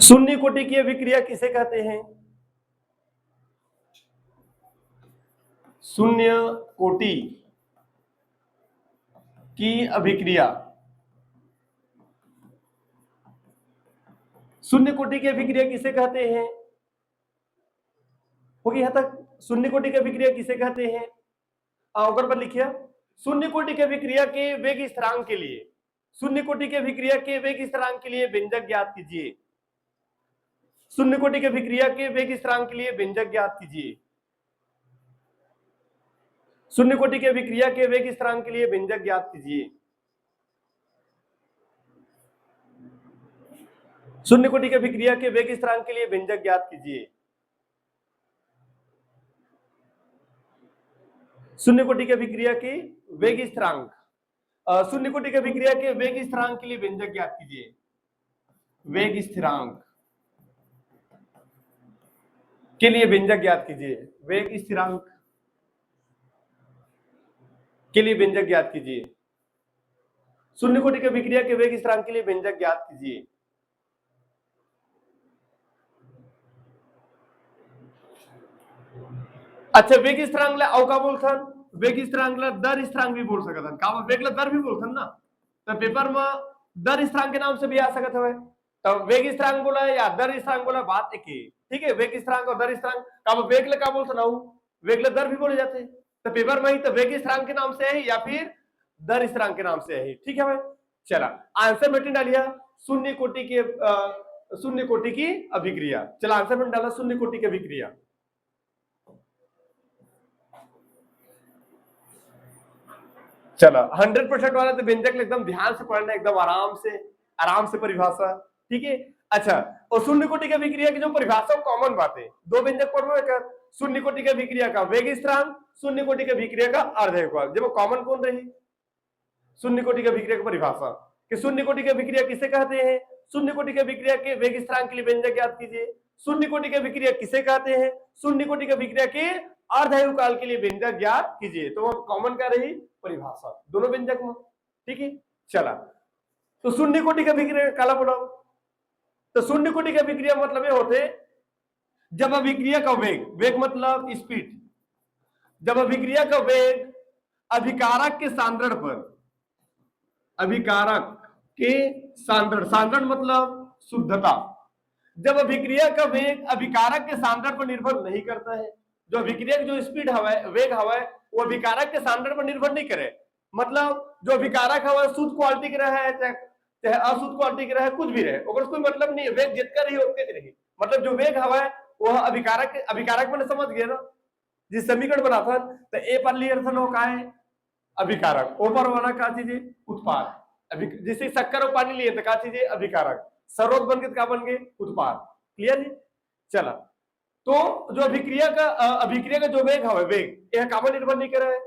शून्य कोटि की अभिक्रिया किसे कहते हैं? शून्य कोटि की अभिक्रिया, शून्य कोटि की अभिक्रिया किसे कहते हैं? होगी यहां तक? शून्य कोटि की अभिक्रिया किसे कहते हैं? अवगण पर लिखिए, शून्य कोटि की अभिक्रिया के वेग स्थिरांक के लिए, शून्य कोटि की अभिक्रिया के वेग स्थिरांक के लिए व्यंजक ज्ञात कीजिए। शून्य कोटि की अभिक्रिया के वेग स्थिरांक के लिए व्यंजक ज्ञात कीजिए। शून्य कोटि की अभिक्रिया के वेग स्थिरांक के लिए व्यंजक ज्ञात कीजिए। शून्य कोटि की अभिक्रिया के वेग स्थिरांक के लिए व्यंजक ज्ञात कीजिए। शून्य कोटि की अभिक्रिया के वेग स्थिरांक, शून्य कोटि की अभिक्रिया के वेग स्थिरांक के लिए व्यंजक ज्ञात कीजिए। वेग स्थिरांक के लिए व्यंजक ज्ञात कीजिए। वेग स्थिरांक के लिए व्यंजक ज्ञात कीजिए। शून्य कोटि की अभिक्रिया के वेग स्थिरांक के लिए व्यंजक ज्ञात कीजिए। अच्छा, वेग स्थिरांक ला का बोलथन? वेग स्थिरांक ला दर स्थिरांक भी बोल सकत हन। का वेग ला दर भी बोलथन ना, तो पेपर में दर स्थिरांक के नाम से भी आ सकत हवे। तो वेग स्थिरांक बोला या दर स्थिरांक बोला, बात एक ही, ठीक है। वेग स्थिरांक और दर स्थिरांक, का वेग ला का बोलथन? वेग ला दर भी बोले जाते। तो पेपर में ही तो वेग स्थिरांक के नाम से है या फिर दर स्थिरांक के नाम से है, ठीक है भाई। चला आंसर में डालिए, शून्य कोटि की शून्य कोटि की अभिक्रिया। चला आंसर में डाला शून्य कोटि की अभिक्रिया। चलो 100% वाला तो व्यंजक एकदम ध्यान से पढ़ना, एकदम आराम से परिभाषा, ठीक है। अच्छा, और शून्य कोटि की अभिक्रिया की जो परिभाषा कॉमन बात है, दो व्यंजक पढ़ो कर, शून्य कोटि की अभिक्रिया का वेग स्थिरांक, शून्य कोटि की अभिक्रिया का अर्धविभाजक। जब कॉमन कौन रही? शून्य कोटि की अभिक्रिया की परिभाषा कि शून्य कोटि की अभिक्रिया किसे कहते हैं? शून्य कोटि की अभिक्रिया के वेग स्थिरांक के लिए व्यंजक ज्ञात कीजिए। शून्य कोटि की अभिक्रिया किसे कहते हैं? शून्य कोटि की अभिक्रिया के अर्धायु काल के लिए व्यंजक ज्ञात कीजिए। तो कॉमन क्या रही? परिभाषा, दोनों व्यंजक में, ठीक है। चला, तो शून्य कोटि की अभिक्रिया काला बोला, तो शून्य कोटि की अभिक्रिया मतलब ये होते जब अभिक्रिया का वेग मतलब स्पीड, जब अभिक्रिया का वेग अभिकारक के सांद्रण पर, अभिकारक के सांद्रण मतलब शुद्धता, जब अभिक्रिया का वेग अभिकारक के सांद्रण पर निर्भर नहीं करता है, जो अभिक्रिया जो स्पीड हवा वेग हवा वो अभिकारक के सांद्रण पर निर्भर नहीं करे, मतलब जो अभिकारक हवा शुद्ध क्वालिटी का रहा है चाहे अशुद्ध क्वालिटी का रहे, कुछ भी रहे, कोई मतलब नहीं है, वेग जितना रही उतने रही, मतलब जो वेग हवा है वह अभिकारक मैंने समझ गया ना, जिस समीकरण बना था तो ए पर लियर था का है अभिकारक, ऊपर वाला का चीज उत्पाद, जैसे शक्कर और पानी लिए तो का चीज अभिकारक, सरोद बन के क्या बन गए? उत्पाद। क्लियर है? चला, तो जो अभिक्रिया का जो वेग है वेग यह कामन निर्भर नहीं कर रहा है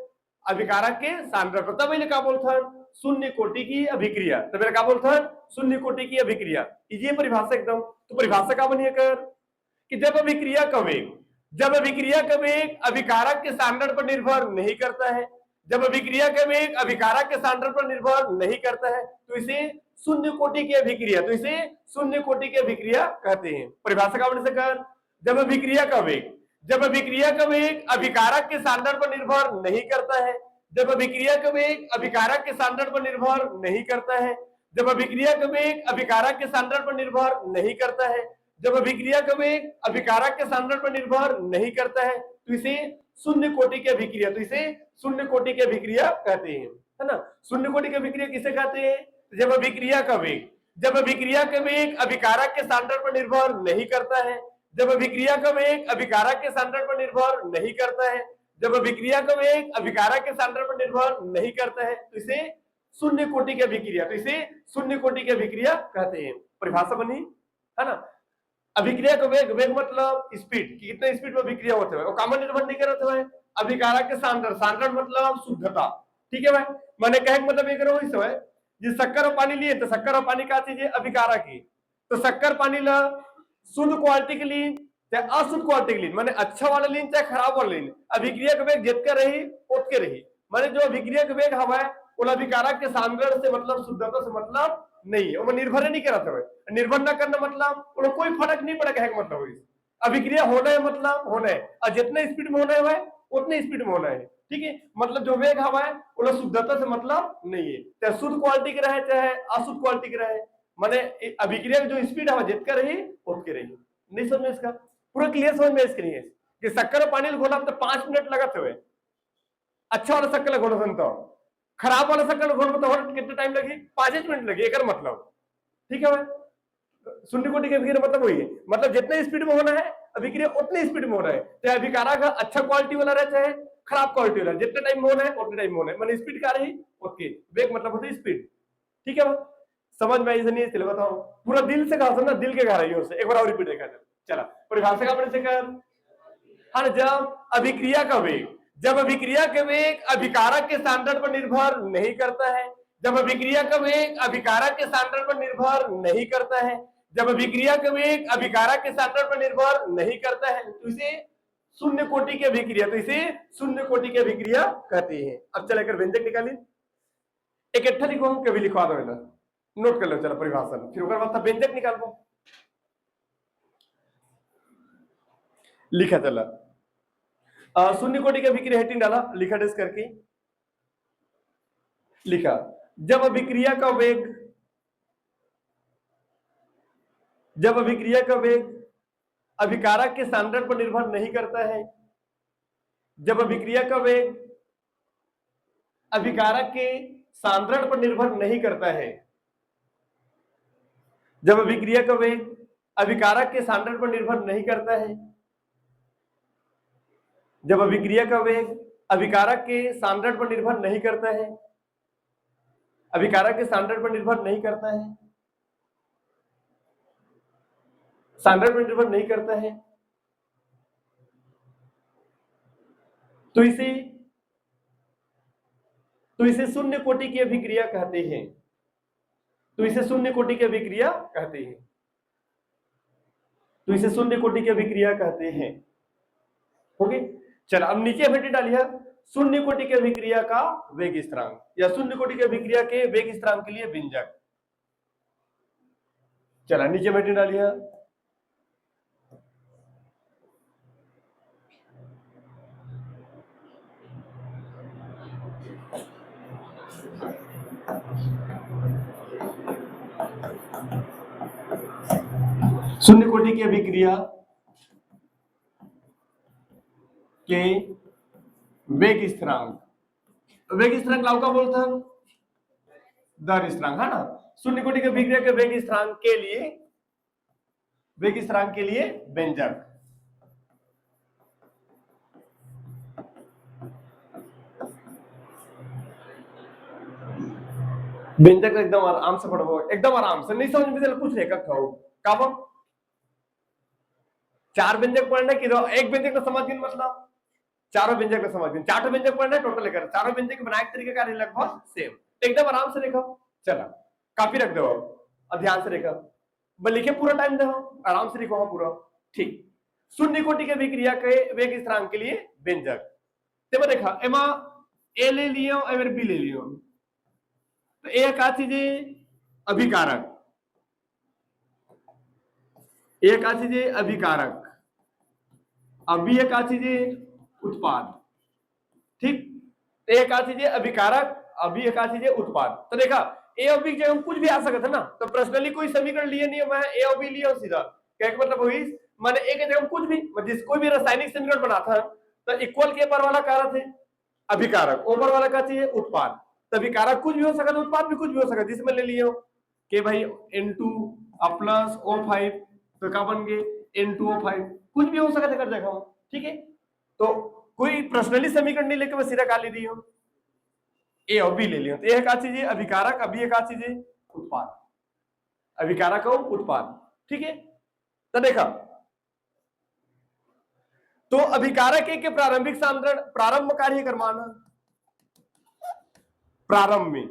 अभिकारक के सांद्रण पर, तब क्या बोलता है? शून्य कोटि की अभिक्रिया। तो मेरा क्या बोलता है? शून्य कोटि की अभिक्रिया। ये परिभाषा एकदम, तो परिभाषा का बनिए कर कि जब अभिक्रिया का वेग अभिकारक के सांद्रण पर निर्भर नहीं करता है, जब अभिक्रिया का वेग अभिकारक के सांद्रण पर निर्भर नहीं करता है तो इसे शून्य कोटि की अभिक्रिया, तो इसे शून्य कोटि की अभिक्रिया कहते हैं। परिभाषा का बन से कर, जब अभिक्रिया का वेग अभिकारक के सांद्रण पर निर्भर नहीं करता है, जब अभिक्रिया का वेग अभिकारक के सांद्रण पर निर्भर नहीं करता है, जब अभिक्रिया का वेग अभिकारक के सांद्रण पर निर्भर नहीं करता है, जब अभिक्रिया का वेग अभिकारक के सांद्रण पर निर्भर नहीं करता है तो इसे शून्य कोटि की अभिक्रिया, तो इसे शून्य कोटि की अभिक्रिया कहते हैं, है ना। शून्य कोटि की अभिक्रिया किसे कहते हैं? जब अभिक्रिया का वेग अभिकारक के सांद्रण पर निर्भर नहीं करता है, जब अभिक्रिया का वेग अभिकारक के सांद्रण पर निर्भर नहीं करता है, जब अभिक्रिया का वेग अभिकारक के सांद्रण पर निर्भर नहीं करता है तो इसे शून्य कोटि की अभिक्रिया, तो इसे शून्य कोटि की अभिक्रिया कहते हैं। परिभाषा बनी, है ना। अभिक्रिया का वेग मतलब स्पीड, कितने स्पीड में अभिक्रिया होते हैं, वो कामन निर्भर नहीं करते हैं। अभिकारक के सांद्रण मतलब शुद्धता, ठीक है भाई। मैंने कहे मतलब ये करो इस समय जिस शक्कर और पानी लिए तो शक्कर और पानी का चीज है अभिकारक की, तो शक्कर पानी ला शुद्ध क्वालिटी के लिए चाहे अशुद्ध क्वालिटी के लिए, मैंने अच्छा वाला लीन चाहे खराब वाला लीन, अभिक्रिया का वेग जितका रही उतके रही, मैंने जो अभिक्रिया का वेग हवा है ओला अभिकारक के सांद्रण से मतलब शुद्धता से मतलब नहीं है, वो निर्भर नहीं करत है, निर्भर ना करना मतलब वो कोई फर्क नहीं पड़ेगा है मतलब हुई अभिक्रिया होना है मतलब होना है, और जितने स्पीड में होना है उतने स्पीड में होना है, ठीक है। मतलब जो वेग हवा है वो शुद्धता से मतलब नहीं है, चाहे शुद्ध क्वालिटी के रहे चाहे अशुद्ध क्वालिटी के रहे, माने अभिक्रिया की जो स्पीड हवा जितका रही उतके रही। नहीं समझ में इसका पूरा क्लियर समझ में इसके लिए कि शक्कर और पानी घोला तो 5 मिनट लगत हुए, अच्छा वाला शक्कर घोल तो खराब वाला शक्कर घोल तो और कितना टाइम लगी 5 मिनट लगी, एक मतलब ठीक है। शून्य कोटि के अभिक्रिया मतलब वही है, मतलब जितने स्पीड में होना है अभिक्रिया उतनी स्पीड में होना है, चाहे अभिकारक अच्छा क्वालिटी वाला रहे चाहे खराब क्वालिटी वाला, जितने टाइम में होना है उतने टाइम में होना है, मैंने स्पीड क्या रही ओके, वेग मतलब होती है स्पीड, ठीक है। समझ में आई नहीं चले बताओ, पूरा दिल से कहा ना, दिल के गहराइयों से एक बार और रिपीट देखा जाए। चला परिभाषा का पढ़े से कर, हाँ जब अभिक्रिया का वेग, जब अभिक्रिया का वेग अभिकारक के सांद्रण पर निर्भर नहीं करता है, जब अभिक्रिया का वेग अभिकारक के सांद्रण पर निर्भर नहीं करता है, जब अभिक्रिया का वेग अभिकारक के सांद्रण पर निर्भर नहीं करता है तो इसे शून्य कोटि की अभिक्रिया, तो इसे शून्य कोटि की अभिक्रिया कहते हैं। अब चले कर व्यंजक निकाली, इकट्ठा लिखो कभी लिखवा दो ना, नोट कर लो चलो परिभाषा, फिर बाद व्यंजक निकाल दो। लिखा चला शून्य कोटि की अभिक्रिया हेटिंग डाला, लिखा डिस करके लिखा, जब अभिक्रिया का वेग, जब अभिक्रिया का वेग अभिकारक के सांद्रण पर निर्भर नहीं करता है, जब अभिक्रिया का वेग अभिकारक के सांद्रण पर निर्भर नहीं करता है, जब अभिक्रिया का वेग अभिकारक के सांद्रण पर निर्भर नहीं करता है, जब अभिक्रिया का वेग अभिकारक के सांद्रण पर निर्भर नहीं करता है, अभिकारक के सांद्रण पर निर्भर नहीं करता है, सांद्रण पर निर्भर नहीं करता है, तो इसे शून्य कोटि की अभिक्रिया कहते हैं, तो इसे शून्य कोटि की अभिक्रिया कहते हैं, तो इसे शून्य कोटि की अभिक्रिया कहते हैं। ओके चलो अब नीचे हेडिंग डालिए, शून्य कोटि की अभिक्रिया का वेग स्थिरांक या शून्य कोटि की अभिक्रिया के वेग स्थिरांक के लिए व्यंजक। चला नीचे हेडिंग डालिए, शून्य कोटि की अभिक्रिया के वेग स्थिरांक, वेग स्थिरांक लाभ का बोलता है दर स्थिरांक है ना, शून्य कोटि की अभिक्रिया के वेग स्थिरांक के लिए, वेग स्थिरांक के लिए व्यंजक। व्यंजक एकदम आराम से पढ़ो, एकदम आराम से, नहीं समझ में कुछ नहीं कब 4 व्यंजक पढ़ना कि एक व्यंजक का समझ मतलब चारों व्यंजक का समझ, 4 व्यंजक पढ़ना है टोटल लेकर, चारों व्यंजक बनाए तरीके का लगभग सेम, एकदम आराम से देखो। चला काफी रख दो और ध्यान से देखो, लिखे पूरा टाइम दो आराम से लिखो पूरा, ठीक। शून्य कोटि के अभिक्रिया के वेग स्थिरांक के लिए व्यंजक, तो देखा एमा ए ले लियो और बी ले लियो, तो ए का चीज अभिकारक, ए का चीज अभिकारक, अब बी का चीज उत्पाद, ठीक। ए का चीज अभिकारक, अभी एक चीज उत्पाद, तो देखा ए और बी जगह कुछ भी आ सकता है ना, तो पर्सनली कोई समीकरण लिए नहीं, मैं ए और बी लिया सीधा, क्या मतलब हुई मैंने ए के जगह कुछ भी, जिस कोई भी रासायनिक समीकरण बनाता है तो इक्वल के पर वाला कारक है अभिकारक, ऊपर वाला का चाहिए उत्पाद, तो अभिकारक कुछ भी हो सकता है, उत्पाद भी कुछ भी हो सकता है, जिसमें ले लियो कि भाई N2 प्लस O5 तो क्या बन गए N2O5, कुछ भी हो सकता है कर देखा, ठीक है। तो कोई पर्सनली समीकरण नहीं लेके मैं सीधा का ले दी हूं, ए और बी ले लिया, तो एक चीज है अभिकारक, अभी एक चीज है उत्पाद, अभिकारक और उत्पाद, ठीक है। तो देखा तो अभिकारक के प्रारंभिक सांद्रण, प्रारंभ कार्य करवाना, प्रारंभ में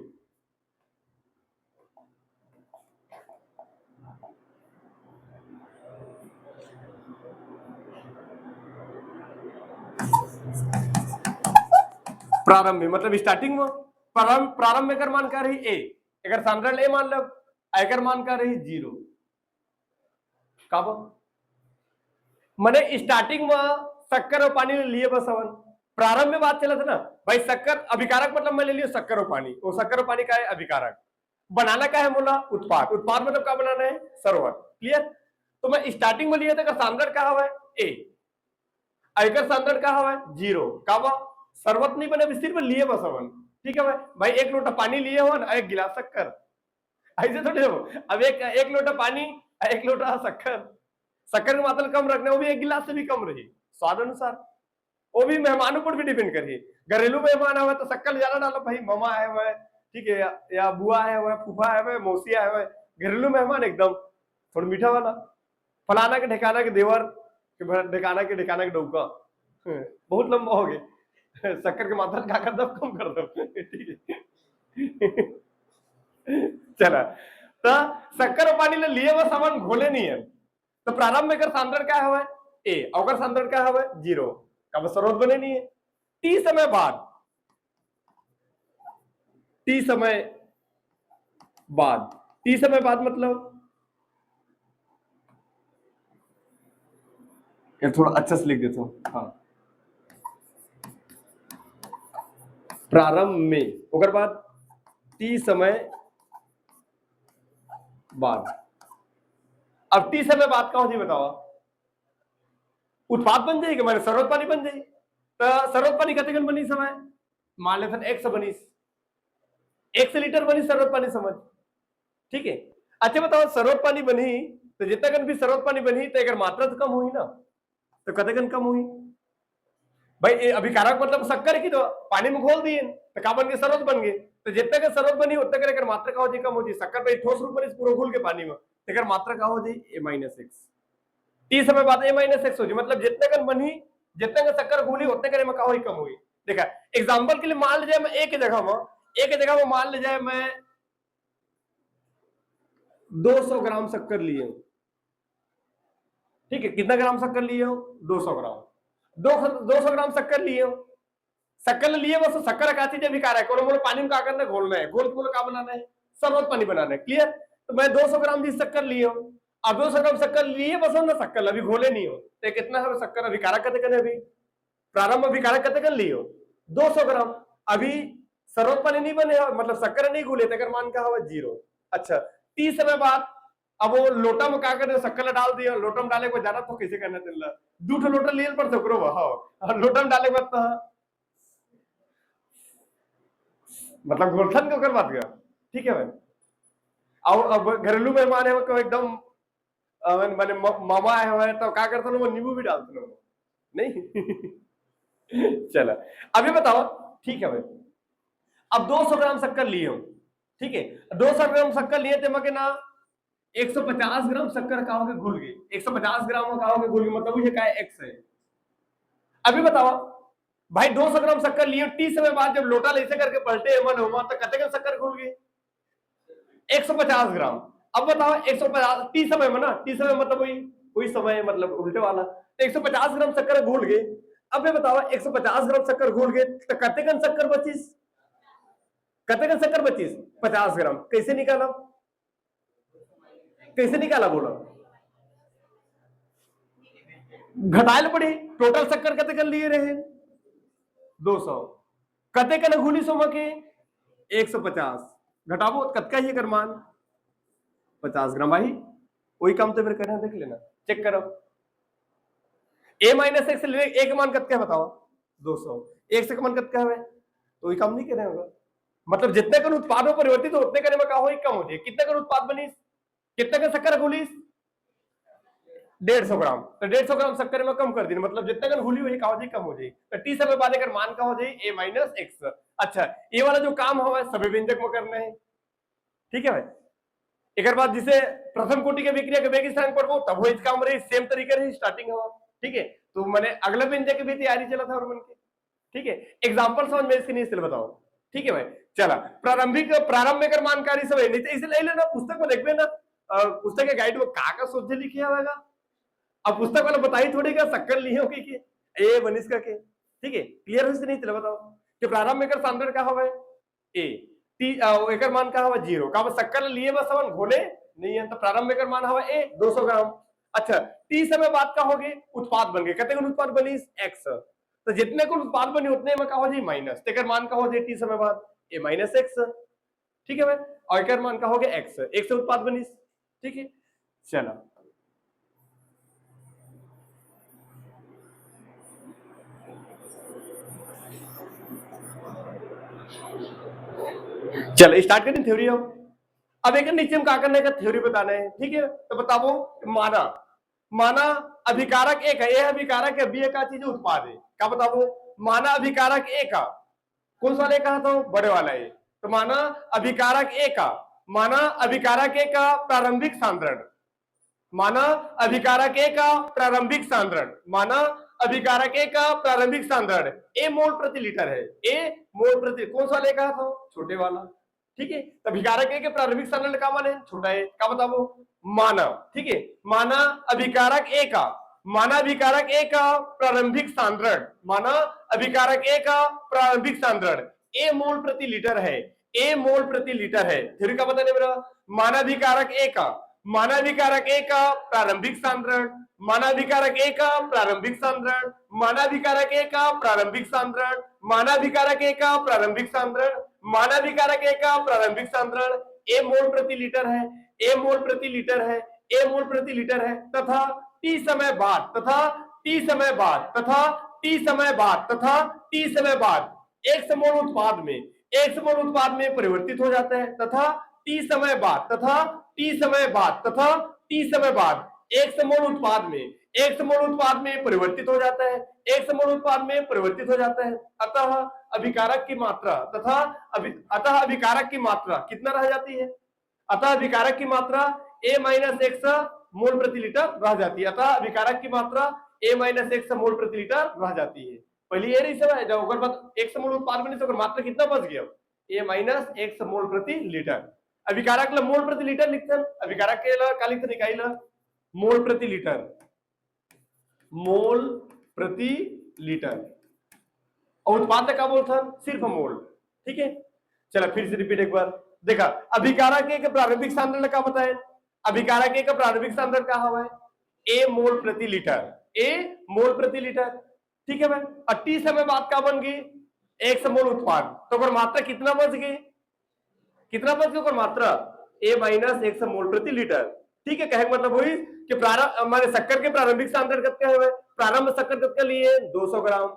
प्रारंभ में मतलब स्टार्टिंग में, प्रारंभ में कर मान का रही ए, अगर सांद्रण ए मान लो, अगर मान का रही 0 का मैंने स्टार्टिंग में शक्कर और पानी लिए बस अपन प्रारंभ में बात चला था ना भाई, शक्कर अभिकारक मतलब मैं ले लिया शक्कर और पानी, वो शक्कर और पानी का है अभिकारक, बनाना क्या है बोला उत्पाद, उत्पाद मतलब क्या बनाना है सरोवर, क्लियर। तो मैं स्टार्टिंग में लिया था सांद्रण क्या हुआ है ए, अगर सांद्रण क्या हुआ है 0 का हुआ, शरबत नहीं बने सिर्फ लिए बस अपन, ठीक है भाई, एक लोटा पानी लिए हो ना, एक गिलास शक्कर, ऐसे थोड़े हो, अब एक लोटा पानी, एक लोटा शक्कर, शक्कर की मात्रा कम रखना, वो भी एक गिलास से भी कम रही स्वाद अनुसार, वो भी मेहमानों पर भी डिपेंड करिए, घरेलू मेहमान आए तो शक्कर ज्यादा डालो भाई, मामा आए हुए है ठीक है, या बुआ आए हुए, फूफा आए हुए, मौसी आए हुए, घरेलू मेहमान एकदम थोड़ा मीठा वाला, फलाना के ठिकाना के देवर ठिकाना के डौका, बहुत लंबा हो गया, शक्कर की मात्रा क्या कर दो कम कर दो, ठीक है। चला तो शक्कर और पानी ले लिए वो सामान घोले नहीं है, तो प्रारंभ में कर सांद्रण क्या है ए, अगर सांद्रण क्या है 0 का स्रोत बने नहीं है, टी समय बाद, टी समय बाद, टी समय बाद मतलब ये थोड़ा अच्छा से लिख देता हूं, हाँ प्रारंभ में ओकर बाद टी समय बाद, अब टी समय बाद का हो जी बताओ, उत्पाद बन जाएगी मैंने सर्वोत पानी बन जाएगी, तो सर्वोत पानी कतेकन बनी समय, मान लेते 100 बनी, 100 लीटर बनी सर्वोत पानी समझ, ठीक है। अच्छा बताओ सर्वोत पानी बनी तो जितना कन भी सर्वोत पानी बनी तो अगर मात्रा तो कम हुई ना, तो कतेकन कम हुई भाई, अभिकारक मतलब शक्कर की तो पानी में घोल दिए तो का बन गए सर्वोत बन गए, तो जितना का सर्वोत बनी उतना कर मात्रा का हो जाए कम हो जाए, शक्कर भाई ठोस रूप में पूरा घुल के पानी में, अगर मात्रा का हो जाए a-x, टी समय बाद a-x हो जाए, मतलब जितने कन बनी जितने का शक्कर घुली उतने करे में का हुई कम हुई, देखा एग्जांपल के लिए मान ले जाए मैं एक जगह में मान ले जाए मैं 200 ग्राम शक्कर लिए हूं, ठीक है, कितना ग्राम शक्कर लिए हो 200 ग्राम, 200 ग्राम शक्कर लिए हो, शक्कर लिए बस शक्कर का चीज विकार है, बोलो पानी में क्या करना है घोलना है, घोल के क्या बनाना है शरबत पानी बनाना है, क्लियर। तो मैं 200 ग्राम भी शक्कर लिए हो, अब 200 ग्राम शक्कर लिए बस ना शक्कर अभी घोले नहीं हो, तो कितना है शक्कर अभिकारक कते कने, अभी प्रारंभ अभिकारक कते कन लिए हो 200 ग्राम, अभी शरबत पानी नहीं बने मतलब शक्कर नहीं घुले, तो मान का हुआ 0। अच्छा 30 समय बाद अब वो लोटा में क्या करे शक्कर डाल दिया, लोटा में डाले को ज्यादा तो कैसे करना चल रहा, 2 लोटा लिए पर सकरो हाँ, लोटा में डाले के बाद मतलब गोलथन को कर बात गया, ठीक है भाई। और अब घरेलू मेहमान है वो एकदम मैंने मामा आए हुए तो क्या करता वो नींबू भी डालते नहीं। चला अभी बताओ, ठीक है भाई, अब 200 ग्राम शक्कर लिए हो, ठीक है, 200 ग्राम शक्कर लिए थे मगे ना 150 ग्राम शक्कर का होगे घुल गए, 150 ग्राम का होगे घुल गए, मतलब ये क्या है x है। अभी बताओ भाई 200 ग्राम शक्कर लिए, टी समय बाद जब लोटा ले करके पलटे मन हुआ तो कते ग्राम शक्कर घुल गई 150 ग्राम। अब बताओ 150 टी समय में ना, टी समय मतलब वही समय मतलब उल्टे वाला, तो 150 ग्राम शक्कर घुल गए। अब ये बताओ 150 ग्राम शक्कर घुल गए तो कते ग्राम शक्कर बचीस, कते ग्राम शक्कर बचीस 50 ग्राम, कैसे निकाला, कैसे निकाला बोलो, घटाए पड़ी, टोटल शक्कर कते कर लिए रहे 200, कते कन घुली सोमा के 150, घटाबो कतका ही कर मान 50 ग्राम, भाई वही काम तो फिर करना, देख लेना चेक करो, a-x ले एक मान कतका है बताओ 200, एक से मान कतका है तो वही काम नहीं करना होगा, मतलब जितने कन उत्पादों परिवर्तित हो उतने करने में का हो कम हो जाए, कितने कन उत्पाद बनी, कितने का शक्कर घुली 150 ग्राम, तो 150 ग्राम शक्कर में कम कर दी, मतलब जितने कन घुली वही का हो जाए कम हो जाए, तो टी समय बाद अगर मान का हो जाए a-x। अच्छा ये वाला जो काम हुआ सभी व्यंजक में करना है, ठीक है भाई, एक बात जिसे प्रथम कोटि के विक्रिया के वेग स्थान पर वो तब वो काम रही सेम तरीके से स्टार्टिंग हुआ, ठीक है, तो मैंने अगले व्यंजक की भी तैयारी चला था और मन के, ठीक है, एग्जांपल समझ में इसके नहीं इसलिए बताओ, ठीक है भाई। चला प्रारंभ में कर मानकारी सब नहीं तो इसे ले लेना, पुस्तक में देख लेना, पुस्तक के गाइड में का सोचे लिखे होगा, अब पुस्तक वाला बताई थोड़ी का शक्कर लिए होगी कि ए बनिस का के, ठीक है, क्लियर है नहीं चला बताओ कि प्रारंभ में कर सांद्रण का होगा ए टी एकर मान का हवा 0 का शक्कर लिए बस अपन घोले नहीं है तो प्रारंभ एकर मान हवा ए 200 ग्राम। अच्छा टी समय बाद का हो गए उत्पाद बन गए कितने उत्पाद बनी एक्स तो जितने को उत्पाद बने उतने में का हो जाए माइनस एकर मान का हो जाए टी समय बाद ए माइनस एक्स। ठीक है भाई और एकर मान का हो गया एक्स एक से उत्पाद बनी। ठीक है चलो चलो स्टार्ट करें थ्योरी। अब एक नीचे हम क्या करने का थ्योरी बताना है। ठीक है तो बताओ माना माना अभिकारक एक है, अभिकारक है, बी का चीज उत्पाद है। क्या बताओ माना अभिकारक ए का कौन सा वाले कहा था बड़े वाला है तो माना अभिकारक ए का माना अभिकारक ए का प्रारंभिक सांद्रण माना अभिकारक ए का प्रारंभिक सांद्रण माना अभिकारक ए का प्रारंभिक सांद्रण ए मोल प्रति लीटर है। ए मोल प्रति कौन सा वाले कहा था छोटे वाला। ठीक है तो अभिकारक ए के प्रारंभिक सांद्रण का मान है छोटा है। क्या बताओ माना ठीक है माना अभिकारक ए का माना अभिकारक ए का प्रारंभिक सांद्रण माना अभिकारक ए का प्रारंभिक सांद्रण ए मोल प्रति लीटर है। ए मोल प्रति लीटर है। थ्योरी का बताने मेरा मानाभिकारक ए का मानाभिकारक ए का प्रारंभिक सांद्रण मानाभिकारक ए का प्रारंभिक सांद्रण मानाभिकारक ए का प्रारंभिक सांद्रण मानाभिकारक ए का प्रारंभिक सांद्रण मानाभिकारक ए का प्रारंभिक सांद्रण ए मोल प्रति लीटर है। ए मोल प्रति लीटर है। ए मोल प्रति लीटर है तथा टी समय बाद तथा टी समय बाद तथा टी समय बाद तथा टी समय बाद एक समोल उत्पाद में एक समोल उत्पाद में परिवर्तित हो जाता है तथा टी समय बाद तथा टी समय बाद तथा टी समय बाद एक समोल उत्पाद में एक समोल उत्पाद में परिवर्तित हो जाता है एक समोल उत्पाद में परिवर्तित हो जाता है। अतः अभिकारक की मात्रा तथा अतः अभिकारक की मात्रा कितना रह जाती है। अतः अभिकारक की मात्रा ए माइनस एक्स मोल प्रति लीटर रह जाती है। अतः अभिकारक की मात्रा ए माइनस एक्स मोल प्रति लीटर रह जाती है। पहले ये सब है जब बाद एक मोल उत्पाद बने तो मात्रा कितना बच गया ए माइनस एक्स मोल प्रति लीटर। अभिकारक ला मोल प्रति लीटर लिखते हैं। अभिकारक के ला का लिखते निकाल मोल प्रति लीटर मोल प्रति लीटर और उत्पाद का बोलता सिर्फ मोल। ठीक है चलो फिर से रिपीट एक बार देखा अभिकारक के प्रारंभिक सांद्रण का बताए अभिकारक का प्रारंभिक सांद्रण का हवा है ए मोल प्रति लीटर ए मोल प्रति लीटर। ठीक है भाई और टी समय बाद का बन गई एक समोल उत्पाद तो अगर मात्रा कितना बच गई कितना बच गया मात्रा ए माइनस एक मोल प्रति लीटर। ठीक है कहे मतलब वही कि प्रारंभ हमारे शक्कर के प्रारंभिक सांद्रण कितना है प्रारंभ शक्कर कितना लिए 200 ग्राम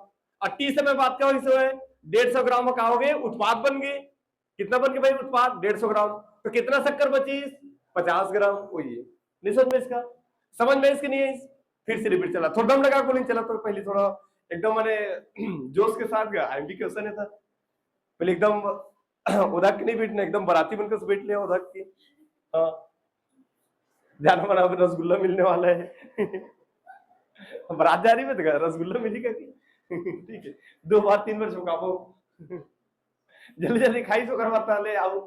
और टी समय बाद का है 150 ग्राम का हो गए उत्पाद बन गए। कितना बन गया भाई उत्पाद 150 ग्राम तो कितना शक्कर बची 50 ग्राम वही है। नहीं समझ में इसका समझ में इसके नहीं है। फिर से रिपीट चला थोड़ा दम लगा को नहीं चला तो पहले थोड़ा एकदम मैंने जोश के साथ गया एमपी क्वेश्चन है था पहले एकदम उधक के नहीं बैठना एकदम बराती बनकर बैठ लिया उधक की। हाँ ध्यान बना रसगुल्ला मिलने वाला है बारात जा रही है तो रसगुल्ला मिलेगा कि ठीक है 2 बार 3 बार झुकाओ जल्दी जल्दी खाई तो करवाता ले आओ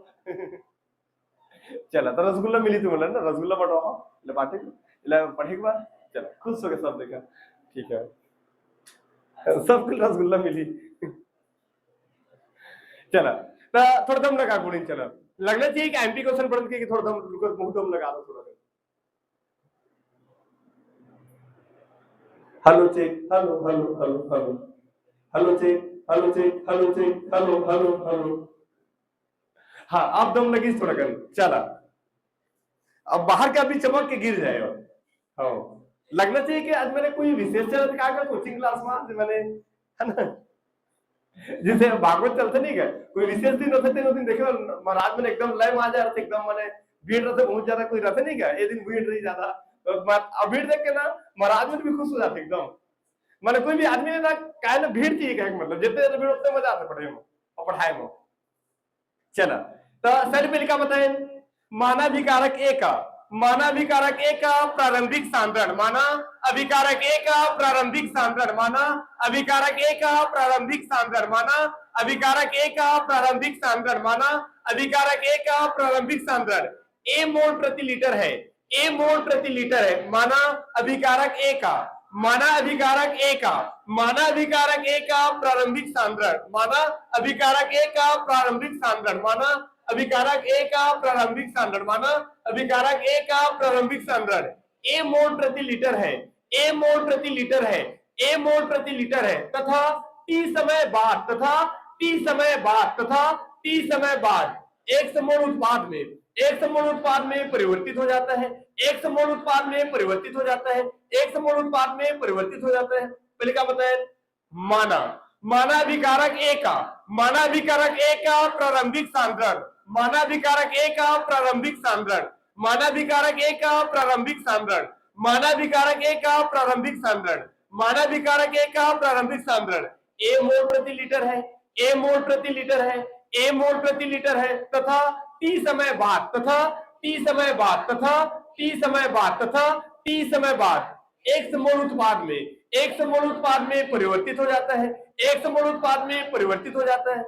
चला तो रसगुल्ला मिली तुम ना रसगुल्ला बटवा ले बाटे ले पढ़े के बाद चलो खुश हो गए सब देखा। ठीक है सबको रसगुल्ला मिली चला तो थोड़ा दम लगा गुणी चला लगना चाहिए कि एमपी क्वेश्चन पढ़ के थोड़ा दम मुंह दम लगा दो थोड़ा hello check hello hello hello hello hello check hello check hello check hello hello hello. हाँ आप दम लगी थोड़ा कर चला अब बाहर का भी चमक के गिर जाए। हाँ लगना चाहिए कि आज मैंने कोई विशेष चल कोचिंग क्लास में मैंने है ना जैसे भागवत चलते नहीं गए कोई विशेष दिन होते दिन देखे महाराज मैंने एकदम लय आ जा रहे थे एकदम मैंने भीड़ रहते बहुत ज्यादा कोई रहते नहीं गया ये दिन भीड़ रही ज्यादा तो भीड़ देख के ना महाराज में भी खुश हो जाते एकदम मैंने कोई भी आदमी ने ना कहा ना भीड़ चाहिए क्या मतलब जितने भीड़ उतने मजा आते पढ़े में और पढ़ाए में। चला तो सर पे लिखा बताए मानाभिकारक ए का मानाभिकारक ए का प्रारंभिक सांद्रण माना अभिकारक ए का प्रारंभिक सांद्रण माना अभिकारक ए का प्रारंभिक सांद्रण माना अभिकारक ए का प्रारंभिक सांद्रण माना अभिकारक ए का प्रारंभिक सांद्रण ए मोल प्रति लीटर है। ए मोल प्रति लीटर है माना अभिकारक ए का माना अभिकारक ए का प्रारंभिक सांद्रण, माना अभिकारक ए का प्रारंभिक सांद्रण, माना अभिकारक ए का प्रारंभिक सांद्रण, माना अभिकारक ए का प्रारंभिक सांद्रण ए मोल प्रति लीटर है, ए मोल प्रति लीटर है, ए मोल प्रति लीटर है, तथा टी समय बाद, तथा टी समय बाद, तथा टी समय बाद एक समोल उत्पाद में, एक समोल उत्पाद में परिवर्तित हो जाता है, एक समोल उत्पाद में परिवर्तित हो जाता है, एक समोल उत्पाद में परिवर्तित हो जाता है। पहले क्या बताया? माना अभिकारक ए का, माना अभिकारक ए का प्रारंभिक सांद्रण, माना अभिकारक ए का प्रारंभिक सांद्रण, माना अभिकारक ए का प्रारंभिक सांद्रण, माना अभिकारक ए का प्रारंभिक सांद्रण, माना अभिकारक ए का प्रारंभिक सांद्रण ए मोल प्रति लीटर है, ए मोल प्रति लीटर है, ए मोल प्रति लीटर है, तथा टी समय बाद, तथा टी समय बाद, तथा टी समय बाद, तथा टी समय बाद एक समोल उत्पाद में, एक समोल उत्पाद में परिवर्तित हो जाता है, एक समोल उत्पाद में परिवर्तित हो जाता है।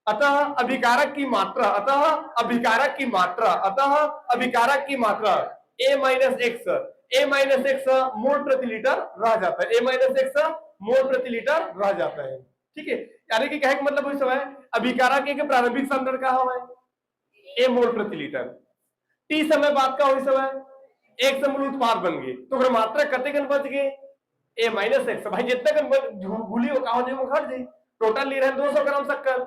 अतः अभिकारक की मात्रा, अतः अभिकारक की मात्रा, अतः अभिकारक की मात्रा ए माइनस एक्स मोल प्रति लीटर रह जाता है, ए माइनस एक्स मोल प्रति लीटर रह जाता है। ठीक है, यानी कि कहने का मतलब इस समय अभिकारक के प्रारंभिक सांद्रण का हो ए मोल प्रति लीटर, टी समय बाद का हो इस समय एक समूल उत्पाद बन गए, तो अगर मात्रा कते कन बच गए ए माइनस एक्स, भाई जितना कन घुली हो का हो जाए वो घट जाए, टोटल ले रहे हैं 200 ग्राम शक्कर,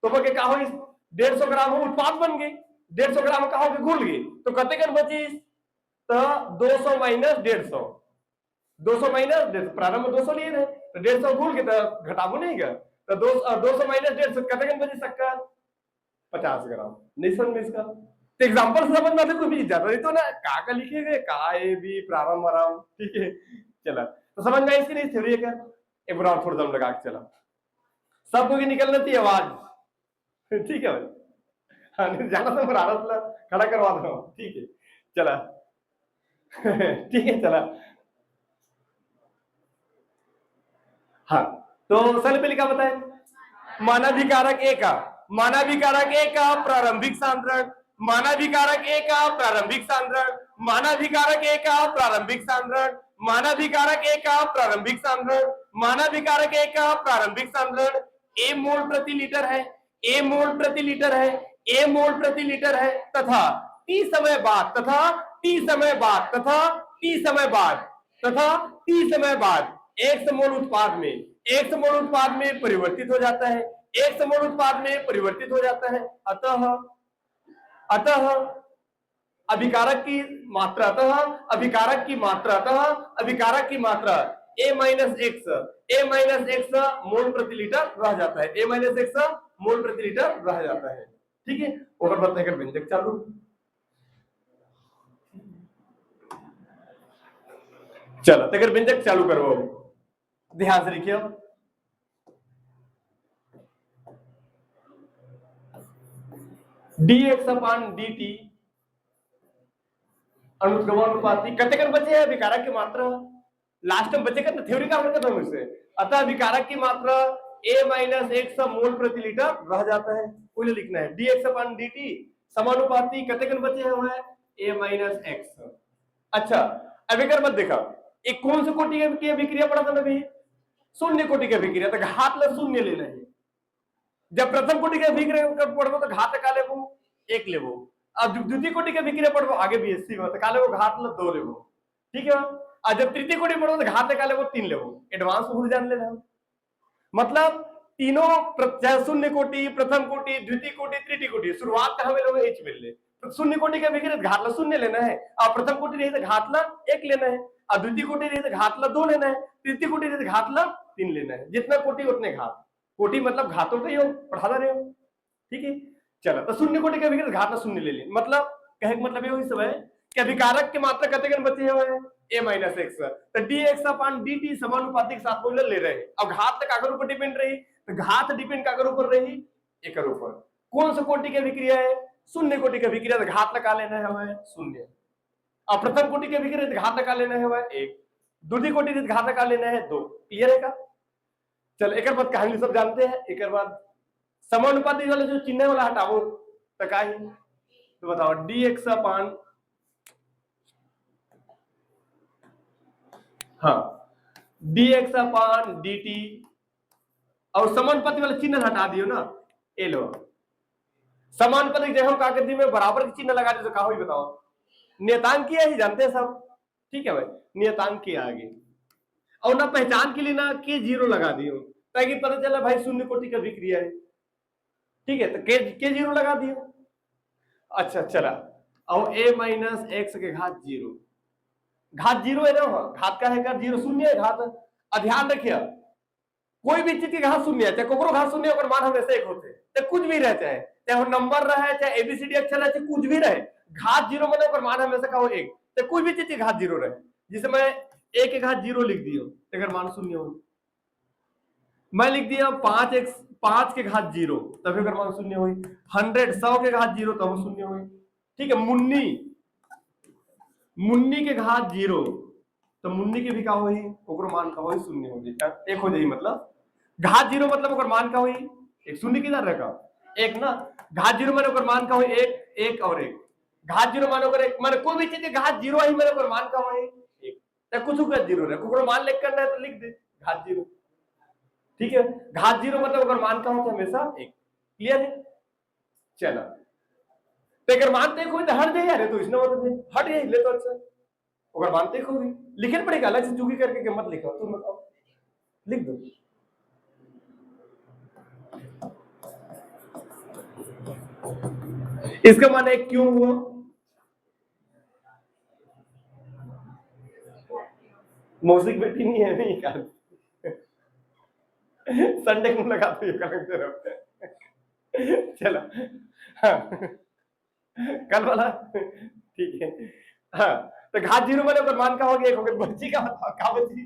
तो बके का हो 150 ग्राम हो उत्पाद बन गए, 150 ग्राम का हो के घुल गए, तो कते कन बची? तो 200 माइनस 150, 200 माइनस 150, प्रारंभ में 200 लिए रहे तो 150 भूल के तो घटाबो नहीं गया, तो 200 माइनस 150 कते कन बची शक्कर? 50 ग्राम। नहीं समझ में इसका तो एग्जांपल समझ में आते कोई भी जाता नहीं तो ना का लिखे गए का ए बी प्रारंभ आराम। ठीक है, चला तो समझ में आई इसकी नहीं थ्योरी है क्या? एक बार थोड़ा दम लगा के चला, सब को निकलना थी आवाज। ठीक है भाई, हाँ जाना तो भारत ला खड़ा करवा दो। ठीक है चला ठीक है चला। हाँ तो सबसे पहले क्या बताए? मानाधिकारक ए का, मानाधिकारक ए का प्रारंभिक सांद्रण, मानाधिकारक ए का प्रारंभिक सांद्रण, मानाधिकारक ए का प्रारंभिक सांद्रण, मानाधिकारक ए का प्रारंभिक सांद्रण, मानाधिकारक ए का प्रारंभिक सांद्रण ए मोल प्रति लीटर है, ए मोल प्रति लीटर है, ए मोल प्रति लीटर है, तथा टी समय बाद, तथा टी समय बाद, तथा टी समय बाद, तथा टी समय बाद एक समोल उत्पाद में, एक समोल उत्पाद में परिवर्तित हो जाता है, एक समोल उत्पाद में परिवर्तित हो जाता है। अतः अभिकारक की मात्रा, अतः अभिकारक की मात्रा, अतः अभिकारक की मात्रा ए माइनस एक्स मोल प्रति लीटर रह जाता है, ए माइनस एक्स मोल प्रति लीटर रह जाता है। ठीक है, और बताकर व्यंजक चालू। चलो तो व्यंजक चालू करो, ध्यान से लिखिए। dx अपान dt अनुत्गमानुपाती कतेकन बचे हैं विकारक की मात्रा, लास्ट में बचेगा तो थ्योरी का हरकत हम इससे। अतः विकारक की मात्रा a माइनस एक्स मोल प्रति लीटर रह जाता है, उन्हें लिखना है dx अपान dt समानुपाती कतेकन बचे हैं वो है a माइनस एक्स। अच्छा अब एक मत देखा एक कौन से कोटि की अभिक्रिया पढ़ा था ना भाई? शून्य कोटि की अभिक्रिया, तो घात ला शून्य लेना है। जब प्रथम कोटि की अभिक्रिया पढ़ो तो घात का लेबो 1 लेबो, अब द्वितीय कोटि की अभिक्रिया पढ़ो आगे बीएससी में तो का लेबो घात ला 2 लेबो। ठीक है, और जब तृतीय कोटि पढ़ो तो घात का लेबो 3 लेबो। एडवांस भूल जान लेना, मतलब तीनों चाहे शून्य कोटि, प्रथम कोटि, द्वितीय कोटि, तृतीय कोटि, शुरुआत का हमें लोग एच मिल ले। तो शून्य कोटि का अभिक्रिया घात ला शून्य लेना है, और प्रथम कोटि रही तो घात ला 1 लेना है, और द्वितीय कोटि रही तो घात ला 2 लेना है, तृतीय कोटि रही तो घात ला 3 लेना है। जितना कोटि उतने घात, कोटि मतलब घातों का ही हो, पढ़ा रहे हो। ठीक है, चलो तो शून्य कोटि का अभिक्रिया घात ला शून्य ले लें, मतलब कहे मतलब ये हुई सब है कि अभिकारक की मात्रा कतेकन बचे हुए a माइनस एक्स, तो dx अपान dt समानुपाती के साथ बोले ले रहे हैं। अब घात तक अगर ऊपर डिपेंड रही तो घात डिपेंड कागर ऊपर रही एक ऊपर। कौन सा कोटि की अभिक्रिया है? शून्य कोटि की अभिक्रिया, तो घात लगा लेना है हमें शून्य। अब प्रथम कोटि की अभिक्रिया तो घात लगा लेना है हमें 1, द्वितीय कोटि की घात लगा लेना है 2। क्लियर है का? चल एक बात कहानी सब जानते हैं। एक बात समानुपाती वाले जो चिन्ह वाला हटाओ तो का ही तो बताओ dx अपान हाँ, dx अपॉन dt, और समानुपाती वाला चिन्ह हटा दियो ना, ए लो समानुपाती जगह हम कागज में बराबर के चिन्ह लगा दे तो क्या हुई बताओ, नियतांक ही जानते हैं सब, ठीक है भाई, नियतांक के आगे और ना पहचान के लिए ना के जीरो लगा दियो ताकि पता चला भाई शून्य कोटि का विक्रिया है, ठीक है, तो के जीरो लगा दियो। अच्छा चला, और a माइनस एक्स के घात जीरो, घात जीरो है ना, घात का है का जीरो, शून्य है घात। ध्यान रखिए कोई भी चीज की घात शून्य है, चाहे कोकरो घात शून्य और मान हमेशा एक होते हैं, चाहे कुछ भी रहे, चाहे नंबर रहे, चाहे एबीसीडी अक्षर रहे, चाहे कुछ भी रहे, घात जीरो मतलब और मान हमेशा का हो एक, चाहे कोई भी चीज की घात जीरो रहे, जिसे मैं एक के घात जीरो लिख दियो अगर मान शून्य हो, मैं लिख दिया 5 के घात जीरो तभी अगर मान शून्य हुई, 100 के घात जीरो तब शून्य हुई, ठीक है। मुन्नी के घात जीरो तो मुन्नी के भी का हुई, ओकर मान का हुई शून्य हो जाए, एक हो जाए, मतलब घात जीरो मतलब ओकर मान का हुई एक, शून्य किधर रहेगा एक ना, घात जीरो माने ओकर मान का हुई एक, एक और एक, घात जीरो माने ओकर एक, माने कोई भी चीज के घात जीरो ही माने ओकर मान का हुई एक, तो कुछ का जीरो रहे, ओकर मान लिख करना है तो लिख दे घात जीरो, ठीक है। घात जीरो मतलब ओकर मान का हो हमेशा एक, क्लियर है। चलो तो अगर मानते हो तो हट जाए यार, तो इसने मतलब हट गए ले तो अच्छा, अगर मानते होगी लिखना पड़ेगा अलग से चूकी करके मत लिखो, तुम बताओ लिख दो। इसका माने क्यों हुआ, मौसिक बेटी नहीं है नहीं का संडे को लगा दो ये करेक्ट, चलो हाँ कल वाला ठीक है। हाँ तो घात जीरो माने मान का हो गया, एक हो गया, बच्ची का बताओ क्या बच्ची,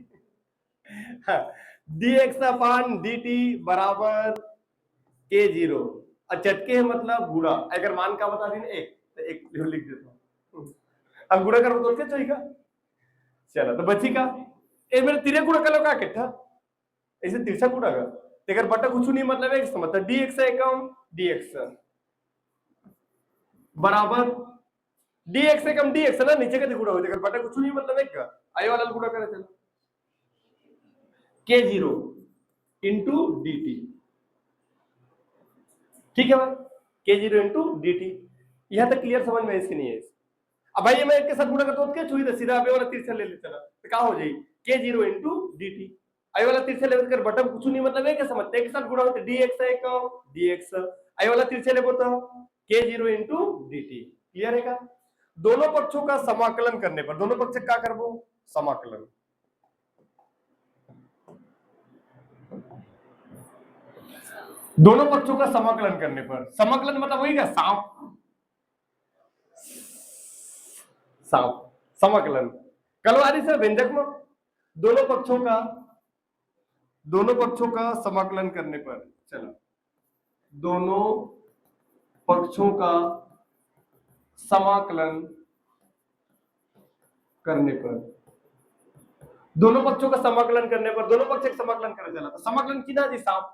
हाँ dx अपॉन dt बराबर के जीरो, और चटके है मतलब गुणा, अगर मान का बता दी एक तो एक लिख देता हूँ, अब गुणा करो तो क्या चाहिए, चलो तो बच्ची का ए मेरे तिरे गुणा कर लो का किट्ठा, ऐसे तिरछा गुणा का अगर बटा कुछ नहीं मतलब है, मतलब dx है कम dx बराबर dx से कम dx ना, नीचे का गुणा हो जाएगा, बटा कुछ नहीं मतलब एक का आए वाला गुणा करे, चलो के जीरो इंटू dt, ठीक है भाई, के जीरो इंटू dt, यहां तक क्लियर समझ में इसकी नहीं है। अब भाई मैं इसके साथ गुणा करता हूं क्या छुई सीधा आगे वाला तिरछा ले ले चला तो क्या हो जाएगी के जीरो इंटू dt, आई वाला तिरछा ले कर बटन कुछ नहीं मतलब है क्या समझते हैं, एक साथ गुणा होते dx है कम dx, आई वाला तिरछा ले बोलता के जीरो इंटू dt, क्लियर है का। दोनों पक्षों का समाकलन करने पर, दोनों पक्ष क्या करबो समाकलन, दोनों पक्षों का समाकलन करने पर, समाकलन मतलब वही का सांप सांप समाकलन कलवारी से व्यंजक में दोनों पक्षों का समाकलन करने पर, चलो दोनों पक्षों का समाकलन करने पर, दोनों पक्षों का समाकलन करने पर, दोनों पक्ष का समाकलन करने चला तो समाकलन कितना जी सांप,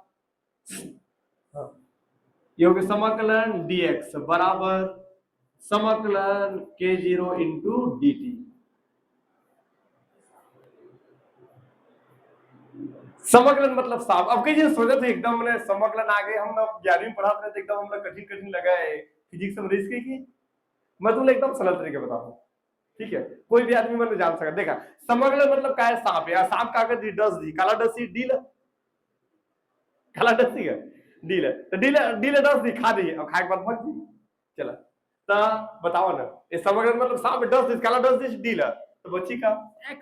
ये हो गया समाकलन dx बराबर समाकलन के जीरो इंटू dt, समाकलन मतलब साफ। अब कई दिन सोचे थे एकदम मैंने समाकलन आ गए, हम लोग 11वीं पढ़ाते थे एकदम हम लोग कठिन लगा है फिजिक्स में रिस्क की, मैं तुम्हें एकदम सरल तरीके बताऊं, ठीक है, कोई भी आदमी मैंने जान सका। देखा समाकलन मतलब क्या है, सांप यार, सांप कागज दी डस दी काला डसी डील, काला डसी है डील है तो डील डस दी खा दी और खाए के बाद भाग दी, चला तो बताओ ना ये समाकलन मतलब सांप डस दी काला डस दी डील, तो बच्ची का x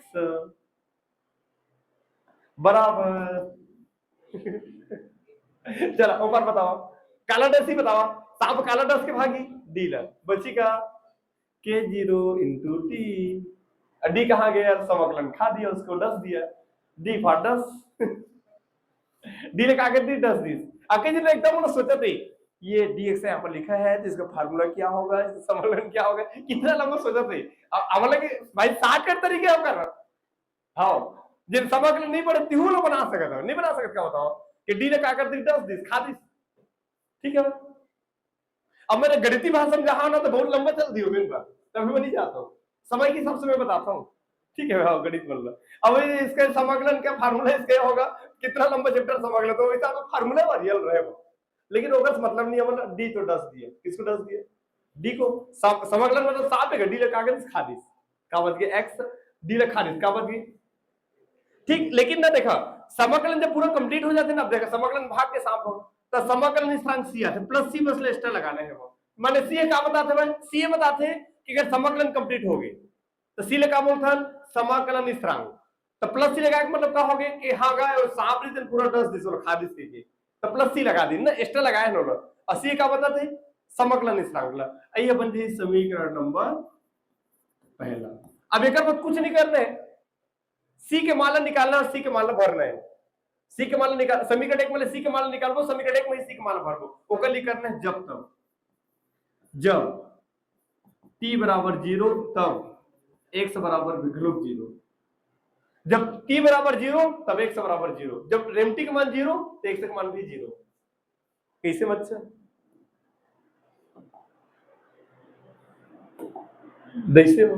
बराबर चला ऊपर बताओ काला डस ही बताओ, सांप काला डस के भागी डील, बच्ची का के जीरो इंटू टी, डी कहाँ गया समाकलन खा दिया उसको डस दिया, डी फॉर डस डी ने कागज दी डस दी, अकेले ने एकदम उन्होंने सोचा थे ये dx यहाँ पर लिखा है तो इसका फार्मूला क्या होगा, इसका समाकलन क्या होगा, कितना लंबा सोचा थे। अब लगे भाई 60 तरीके आप कर रहा हाँ जिन समाकलन नहीं पढ़े तिहू लोग बना सकता नहीं बना सकता, क्या बताओ कि डी ने कागज दी डस दी खा दी, ठीक है। अब मैंने गणितीय भाषा में जहां ना तो बहुत लंबा चल दियो मेरे पास, तभी मैं नहीं जाता हूँ, समय के हिसाब से मैं बताता हूँ, ठीक है, हाँ गणित बोल रहा। अब इसका समाकलन क्या फार्मूला इसका होगा, कितना लंबा चैप्टर समाकलन, तो वैसा तो फार्मूला रियल रहे वो, लेकिन होगा मतलब नहीं है, मतलब डी तो 10 दिया, किसको 10 दिया, डी को। समाकलन मतलब साफ है, डी कागज खादिस का बद गया एक्स, डी खादिस का बद गई, ठीक। लेकिन ना देखा समाकलन जब पूरा कंप्लीट हो जाते हैं ना, देखा समाकलन भाग के साफ हो तो समाकलन स्थान सी आते, प्लस सी बस एक्स्ट्रा लगाने हैं वो, माने सी क्या बताते भाई, सी बताते हैं कि अगर समाकलन कंप्लीट हो गए तो सी का बोलता है समाकलन स्थिरांक, तो प्लस सी लगा के मतलब क्या हो गया कि हाँ गए और सांप रीजन पूरा 10 दिस और खा दिस कीजिए, तो प्लस सी लगा दी ना, एक्स्ट्रा लगाए ना, और सी का बताते समाकलन स्थिरांक ला। आइए बनते समीकरण नंबर पहला। अब एक बात कुछ नहीं करना है, सी के मान निकालना और सी के मान भरना है, सी के मान निकाल, समीकरण एक में सी के मान निकालबो, समीकरण एक में सी के मान भरबो, ओकर लिए करना है जब तब, जब t बराबर 0 तब x बराबर विकल्प 0, जब t बराबर 0 तब x बराबर 0, जब रेमटी का मान 0 तो x का मान भी 0। कैसे बच्चा दैसे हो,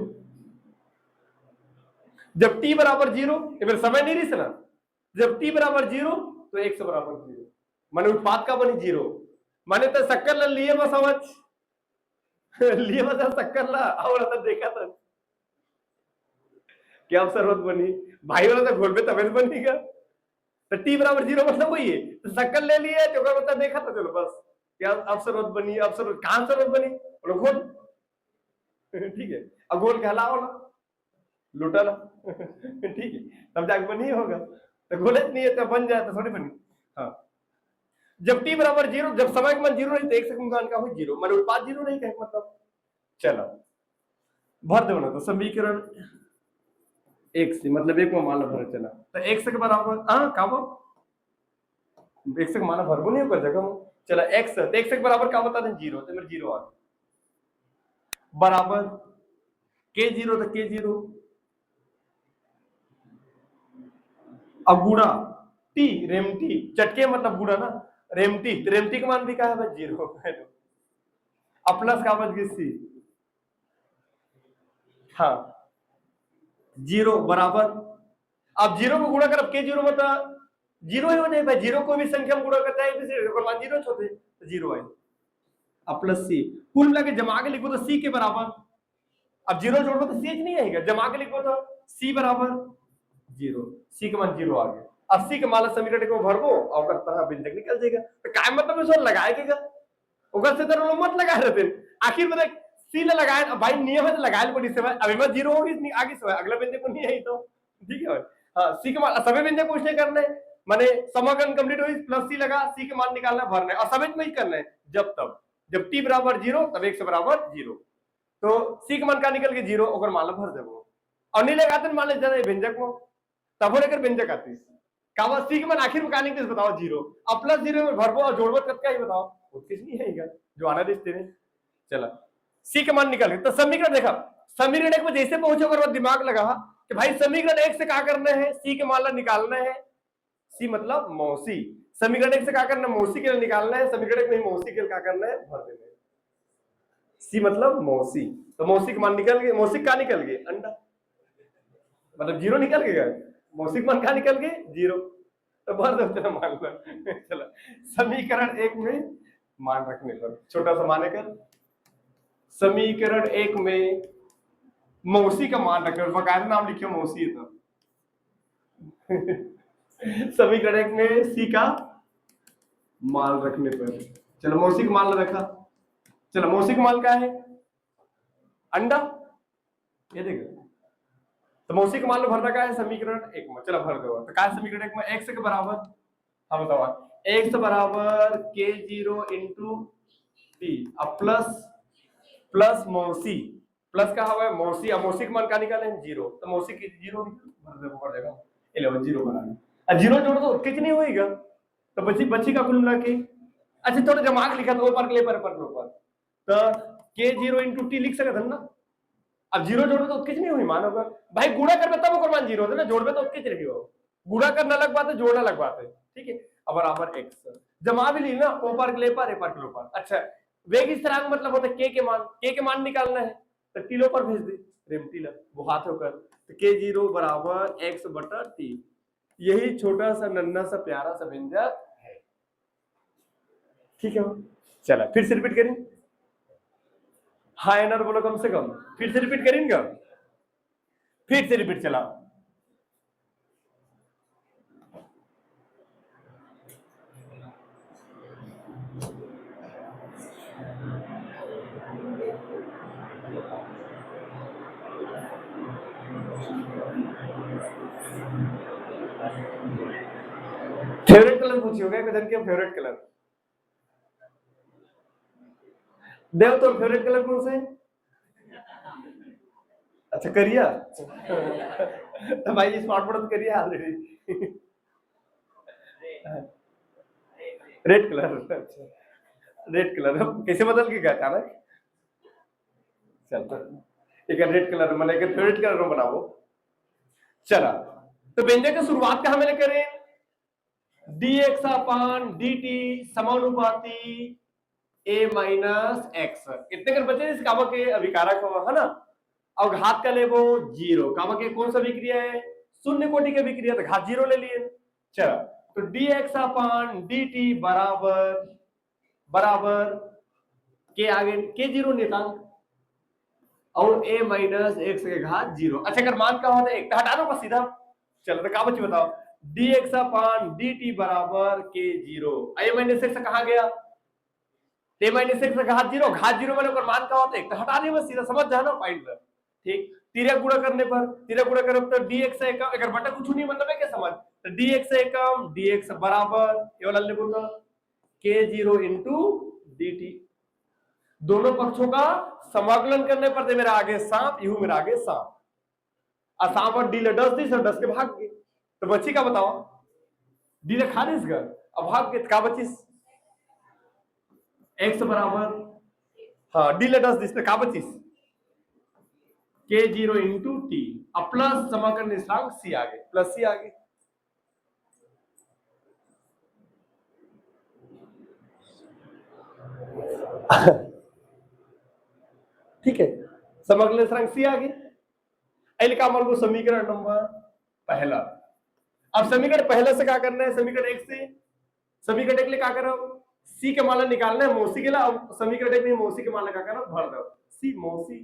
जब t बराबर 0, फिर समय नहीं रही ना, जब t बराबर 0 तो x बराबर 0, माने उत्पाद का बनी 0, माने तो शक्कर ला लिए बस समझ लिए बस शक्कर ला और तो देखा था क्या अवसर होत बनी भाई वाला तो घोल पे तबेत बनी का, तो t बराबर 0 मतलब वही है, तो शक्कर ले लिए तो का मतलब देखा था, चलो बस क्या अवसर होत बनी, अवसर कहां अवसर होत बनी और घोल ठीक है, अब घोल कहलाओ ना लुटा ना ठीक है, तब जाके बनी होगा, तो घोले नहीं है तो बन जाए तो थोड़ी बनी। हाँ, जब t बराबर 0, जब समय का मान 0 नहीं तो एक सेकंड मान का हो 0, माने उत्पाद 0 नहीं कहे मतलब। चलो भर दो ना, तो समीकरण एक से मतलब एक में मान भर चला, तो एक से के बराबर हाँ का वो एक से माना भरबो नहीं कर जगह चला x, तो x के बराबर का बता दें 0, तो मेरे 0 आ गया, बराबर k0 तो k0 अब गुणा t रेमटी, चटके मतलब गुणा ना, रेमटी तो रेमटी का मान भी क्या है भाई 0, अब प्लस का बच गई सी, हाँ 0 बराबर, अब 0 को गुणा कर, अब k0 मतलब 0 ही हो जाए भाई, 0 को भी संख्या में गुणा करता है तो मान 0 छोटे तो 0 आए, अब प्लस सी, कुल मिला के जमा के लिखो तो सी के बराबर, अब 0 जोड़ो तो सी नहीं आएगा, जमा के लिखो तो सी बराबर 0, सी का मान 0 आ गया, अब सी के मान समीकरण को भरबो और करता है व्यंजक निकल जाएगा, तो काय मतलब इसको लगाएगा ओकर से तो मत लगा रहते, आखिर में सी ले लगाए भाई, नियम है तो लगाए पड़ी से भाई, अभी मैं 0 होगी आगे से अगला व्यंजक को नहीं है तो ठीक है भाई, हाँ सी के मान सभी व्यंजक कुछ नहीं करना है, माने समाकलन कंप्लीट हुई प्लस सी लगा, सी के मान निकालना भरना है, और सभी में ही करना है जब तब, जब t बराबर 0 तब x बराबर 0, तो सी का मान का निकल के 0 ओकर मान भर देबो, और नहीं लगाते मान ले जाना व्यंजक में तब हो लेकर व्यंजक आती का बस सी का मान आखिर में का निकले बताओ 0, अब प्लस 0 में भरबो और जोड़बो तब क्या ही बताओ कुछ नहीं है जो आना रिश्ते में। चला सी का मान निकल गया, तो समीकरण देखा, समीकरण एक में जैसे पहुंचे और दिमाग लगा कि भाई समीकरण एक से क्या करना है, सी के मान निकालना है, सी मतलब मौसी, समीकरण एक से क्या करना है मौसी के लिए निकालना है, समीकरण एक में मौसी के लिए क्या करना है भर देना है, सी मतलब मौसी, तो मौसी का मान निकल गए, मौसी का निकल गए अंडा मतलब 0 निकल गया, मौसी का मान का निकल गए 0, तो भर दो चलो मान लो चलो समीकरण एक में मान रखने पर छोटा सा माने कर, समीकरण एक में मौसी का मान रखने पर बकायदा नाम लिखियो मौसी है, तो समीकरण एक में सी का मान रखने पर, चलो मौसी का मान रखा, चलो मौसी का मान क्या है अंडा, ये देखो तो मौसी का मान लो भरना क्या है समीकरण एक में, चलो भर दो, तो क्या समीकरण एक में x के बराबर, हाँ बताओ x बराबर k0 इंटू टी, अब प्लस प्लस मौसी, प्लस का हवा है मौसी, अब मौसी का मान का निकाले 0, तो मौसी की 0 भर दे पड़ जाएगा 11 0 बनाना, अब 0 जोड़ दो कितनी होएगा, तो बच्ची का कुल मिला के, अच्छा थोड़ा जमा के लिखा तो ऊपर ले पर ऊपर, तो k0 इंटू टी लिख सकते हैं ना, अब 0 जोड़ो तो कितनी नहीं हुई मान होगा भाई, गुणा करना तब ओकर मान 0 होता है ना, जोड़बे तो कितनी रही हो, गुणा करना अलग बात है जोड़ना अलग बात है, ठीक है, अब बराबर x, जमा भी ली ना ऊपर के ले पर ऊपर के ऊपर, अच्छा वेग स्थिरांक मतलब होता है k के मान निकालना है तो किलो पर भेज दे, रेमटी ला वो हाथ होकर, तो k0 बराबर x बटा t। यही छोटा सा नन्हा सा प्यारा सा व्यंजक है। ठीक है, चला फिर से रिपीट करें। हाँ एनर बोलो कम से कम, फिर से रिपीट करेंगे, फिर से रिपीट चला। फेवरेट कलर पूछी होगा क्वेश्चन के, फेवरेट कलर देव, तो फेवरेट कलर कौन से? अच्छा करिया। तो भाई स्मार्ट बोर्ड तो करिया ऑलरेडी। रेड कलर, अच्छा रेड कलर कैसे बदल के गया अचानक? चलता एक रेड कलर मैंने एक फेवरेट कलर में बनाओ। चला तो व्यंजक की शुरुआत कहां मैंने करें, dx अपान dt समानुपाती a माइनस एक्स, इतने कर बचे इस कामा के अभिकारक है ना। अब घात का ले वो जीरो, कामा के कौन सा विक्रिया है, शून्य कोटि का विक्रिया, तो घात जीरो ले लिए। चलो तो dx अपान dt बराबर बराबर के आगे के जीरो नियतांक और a माइनस एक्स के घात जीरो। अच्छा अगर मान का होता है एक, तो हटा दो बस सीधा। चलो तो क्या बची बताओ, dx अपान dt बराबर के जीरो, a माइनस एक्स कहा गया, a माइनस एक्स का घात जीरो मैंने मान का होता है एक, तो हटा दे बस सीधा, समझ जाना पॉइंट। ठीक, तिरक गुणा करने पर, तिरक गुणा करे तो dx से कम, अगर बटा कुछ नहीं मतलब है क्या समझ, तो dx से कम dx बराबर ये वाला लिखो तो k0 इंटू dt, दोनों पक्षों का समाकलन करने पर मेरा आगे सांप, यू मेरा आगे सांप, और सांप और डी ले 10 दी सब 10 के भाग गए, तो बच्ची का बताओ, डी ले खा दे इसका, अब भाग गए का बच्ची x बराबर, हाँ डी ले 10 दी का बच्ची k0 इंटू टी, अब प्लस समाकलन स्थिरांक c आगे, प्लस c आगे। ठीक है, समाकलन स्थिरांक c आगे। एल का मान को समीकरण नंबर पहला। अब समीकरण पहले से क्या करना है, समीकरण एक से समीकरण एक ले क्या करो, सी के मान निकालना है मौसी के लिए। अब समीकरण एक में मौसी के मान क्या करना, भर दो सी मौसी।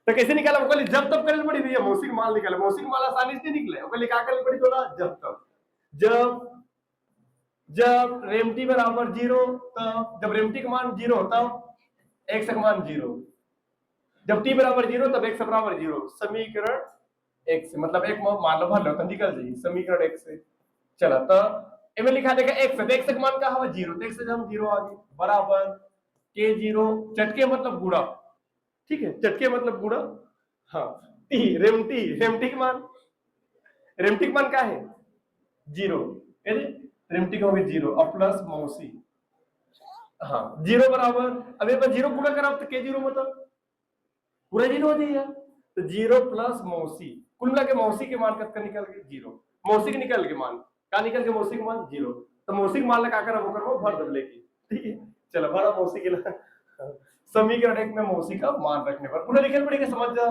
तो कैसे निकाला, वो जब तब करनी पड़ी भैया, मौसी का मान निकाले, मौसी का मान आसानी से निकले, वो क्या करनी पड़ी थोड़ा जब तब, जब जब रेमटी बराबर जीरो, तब जब रेमटी का मान जीरो तब एक्स का मान जीरो, जब टी बराबर जीरो तब एक्स बराबर जीरो। समीकरण एक से मतलब एक मान लो भर लो तो निकल जाएगी समीकरण एक से। चला तो इनमें लिखा देखा एक्स, एक्स का मान क्या हुआ जीरो, तो एक्स से हम जीरो आ गए बराबर के जीरो, चटके मतलब गुणा, ठीक है चटके मतलब गुणा, हाँ टी रेमटी, रेमटी का मान, रेमटी का मान क्या है जीरो, रेमटी का हो गया जीरो, और प्लस मौसी, हाँ जीरो बराबर, अब ये जीरो गुणा करा तो के जीरो मतलब पूरा जीरो हो जाएगा, तो जीरो प्लस मौसी, कुल मिला के मौसी के मान कब निकल गए जीरो, मौसी के निकल के मान का निकल के मौसी के मान जीरो, तो मौसी के मान लगा कर वो करो भर दब लेगी। ठीक है चलो भरा मौसी के लिए। समीकरण एक में मौसी का मान रखने पर पूरा लिखना पड़ेगा, समझ जा,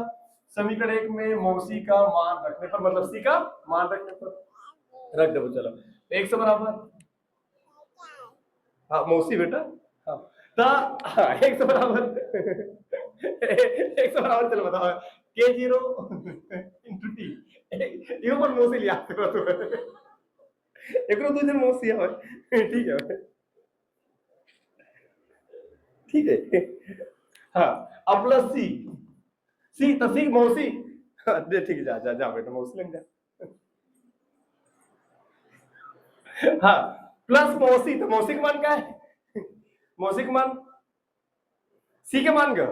समीकरण एक में मौसी का मान रखने पर मतलब सी का मान रखने पर रख दो। चलो एक से बराबर, हाँ मौसी बेटा, हाँ तो एक से बराबर एक से बराबर, चलो बताओ के जीरो इंटू टी, ये पर मौसी लिया करो तो एकरो दूसरे मौसी है, ठीक है ठीक है, हाँ अब प्लस सी, सी तो सी मौसी, दे ठीक है जा जा जा बेटा मौसी लग जा, हाँ प्लस मौसी, तो मौसी का मान क्या है, मौसी का मान सी के मान का